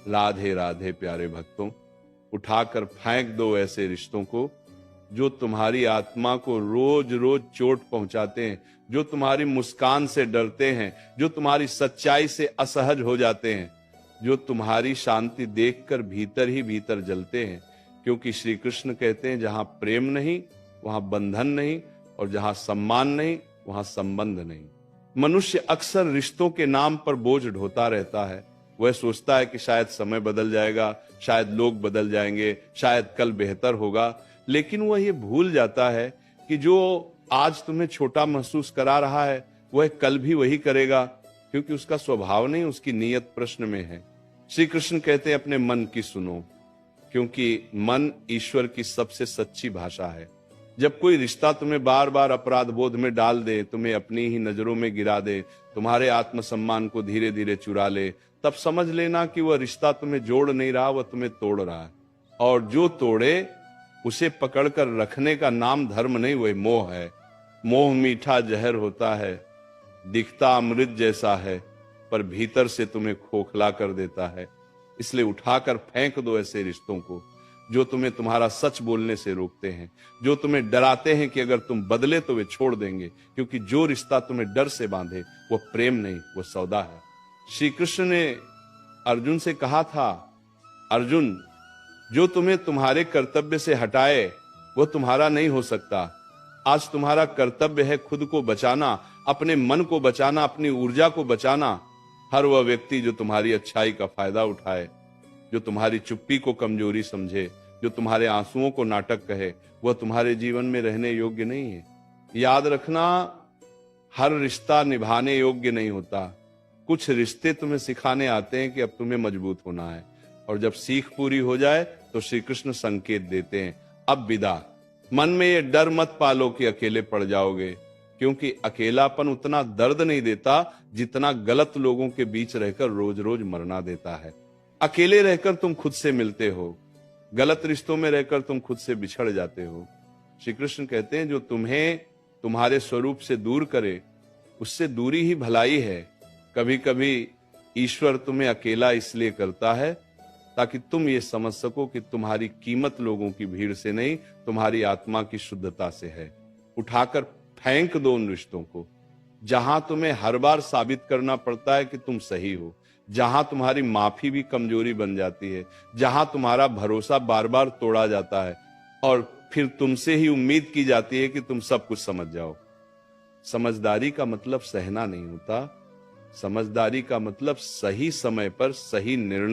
राधे राधे प्यारे भक्तों, उठाकर फेंक दो ऐसे रिश्तों को जो तुम्हारी आत्मा को रोज रोज चोट पहुंचाते हैं, जो तुम्हारी मुस्कान से डरते हैं, जो तुम्हारी सच्चाई से असहज हो जाते हैं, जो तुम्हारी शांति देखकर भीतर ही भीतर जलते हैं। क्योंकि श्री कृष्ण कहते हैं जहां प्रेम नहीं वहां बंधन नहीं, और जहां सम्मान नहीं वहां संबंध नहीं। मनुष्य अक्सर रिश्तों के नाम पर बोझ ढोता रहता है। वह सोचता है कि शायद समय बदल जाएगा, शायद लोग बदल जाएंगे, शायद कल बेहतर होगा, लेकिन वह ये भूल जाता है कि जो आज तुम्हें छोटा महसूस करा रहा है वह कल भी वही करेगा, क्योंकि उसका स्वभाव नहीं, उसकी नीयत प्रश्न में है। श्री कृष्ण कहते हैं अपने मन की सुनो, क्योंकि मन ईश्वर की सबसे सच्ची भाषा है। जब कोई रिश्ता तुम्हें बार बार अपराध बोध में डाल दे, तुम्हें अपनी ही नजरों में गिरा दे, तुम्हारे आत्मसम्मान को धीरे धीरे चुरा ले, तब समझ लेना कि वह रिश्ता तुम्हें जोड़ नहीं रहा, वह तुम्हें तोड़ रहा है। और जो तोड़े उसे पकड़कर रखने का नाम धर्म नहीं, वह मोह है। मोह मीठा जहर होता है, दिखता अमृत जैसा है, पर भीतर से तुम्हें खोखला कर देता है। इसलिए उठाकर फेंक दो ऐसे रिश्तों को जो तुम्हें तुम्हारा सच बोलने से रोकते हैं, जो तुम्हें डराते हैं कि अगर तुम बदले तो वे छोड़ देंगे। क्योंकि जो रिश्ता तुम्हें डर से बांधे वो प्रेम नहीं, वो सौदा है। श्री कृष्ण ने अर्जुन से कहा था, अर्जुन जो तुम्हें तुम्हारे कर्तव्य से हटाए वो तुम्हारा नहीं हो सकता। आज तुम्हारा कर्तव्य है खुद को बचाना, अपने मन को बचाना, अपनी ऊर्जा को बचाना। हर वह व्यक्ति जो तुम्हारी अच्छाई का फायदा उठाए, जो तुम्हारी चुप्पी को कमजोरी समझे, जो तुम्हारे आंसुओं को नाटक कहे, वह तुम्हारे जीवन में रहने योग्य नहीं है। याद रखना, हर रिश्ता निभाने योग्य नहीं होता। कुछ रिश्ते तुम्हें सिखाने आते हैं कि अब तुम्हें मजबूत होना है, और जब सीख पूरी हो जाए तो श्री कृष्ण संकेत देते हैं, अब विदा। मन में ये डर मत पालो कि अकेले पड़ जाओगे, क्योंकि अकेलापन उतना दर्द नहीं देता जितना गलत लोगों के बीच रहकर रोज रोज मरना देता है। अकेले रहकर तुम खुद से मिलते हो, गलत रिश्तों में रहकर तुम खुद से बिछड़ जाते हो। श्री कृष्ण कहते हैं जो तुम्हें तुम्हारे स्वरूप से दूर करे उससे दूरी ही भलाई है। कभी कभी ईश्वर तुम्हें अकेला इसलिए करता है ताकि तुम ये समझ सको कि तुम्हारी कीमत लोगों की भीड़ से नहीं, तुम्हारी आत्मा की शुद्धता से है। उठाकर फेंक दो उन रिश्तों को जहां तुम्हें हर बार साबित करना पड़ता है कि तुम सही हो, जहां तुम्हारी माफी भी कमजोरी बन जाती है, जहां तुम्हारा भरोसा बार बार तोड़ा जाता है और फिर तुमसे ही उम्मीद की जाती है कि तुम सब कुछ समझ जाओ। समझदारी का मतलब सहना नहीं होता, समझदारी का मतलब सही समय पर सही निर्णय